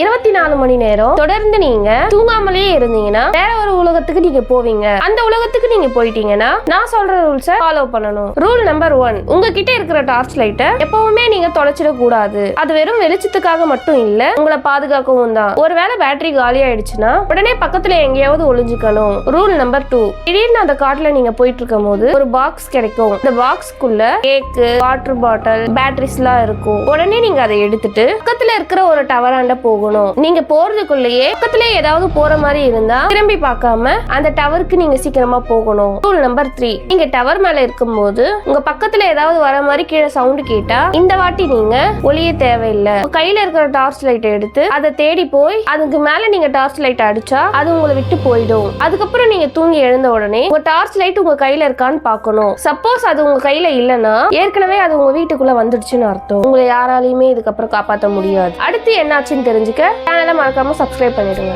24 மணி நேரம் தொடர்ந்து நீங்க தூங்காமலே இருந்தீங்கன்னா வேற ஒரு உலகத்துக்கு நீங்க போவீங்க. அந்த உலகத்துக்கு நீங்க போயிட்டீங்கன்னா நான் சொல்ற ரூல்ஸை ஃபாலோ பண்ணணும். ரூல் நம்பர் 1, உங்ககிட்ட இருக்கிற டார்ச் லைட்டை எப்பவுமே நீங்க தொலைச்சிட கூடாது. அது வெறும் வெளிச்சத்துக்காக மட்டும் இல்ல, உங்களை பாதுகாக்கவும் தான். ஒருவேளை பேட்டரி காலி ஆயிடுச்சுன்னா உடனே பக்கத்துல எங்கேயாவது ஒளிஞ்சுக்கணும். ரூல் நம்பர் 2, திடீர்னு அந்த காட்டுல நீங்க போயிட்டு இருக்கும் போது ஒரு பாக்ஸ் கிடைக்கும். இந்த பாக்ஸ்க்குள்ள கேக்கு, வாட்டர் பாட்டில், பேட்டரிஸ் எல்லாம் இருக்கும். உடனே நீங்க அதை எடுத்துட்டு பக்கத்துல இருக்கிற ஒரு டவராண்ட போகணும். நீங்க போறதுக்குள்ளேயே பக்கத்துல ஏதாவது போற மாதிரி இருந்தா திரும்பி பார்க்காம அந்த டவருக்கு நீங்க சீக்கிரமா போகணும். ரூல் நம்பர் 3, நீங்க டவர் மேல இருக்கும்போது உங்க பக்கத்துல ஏதாவது வர மாதிரி கீழே சவுண்ட் கேட்டா இந்த வாட்டி நீங்க ஒளிய தேவையில்லை. கையில இருக்கிற டார்ச் லைட் எடுத்து அதை தேடி போய் அதுக்கு மேல நீங்க டார்ச் லைட் அடிச்சா அது உங்களை விட்டு போயிடும். அதுக்கப்புறம் நீங்க தூங்கி எழுந்த உடனே உங்க டார்ச் லைட் உங்க கையில இருக்கான்னு பார்க்கணும். சப்போஸ் அது உங்க கையில இல்லைன்னா ஏற்கனவே அது உங்க வீட்டுக்குள்ள வந்துடுச்சுன்னு அர்த்தம். உங்களை யாராலையுமே இதுக்கப்புறம் காப்பாற்ற முடியாது. அடுத்து என்னாச்சுன்னு தெரிஞ்சுக்க சேனலை மறக்காம சப்ஸ்கிரைப் பண்ணிடுங்க.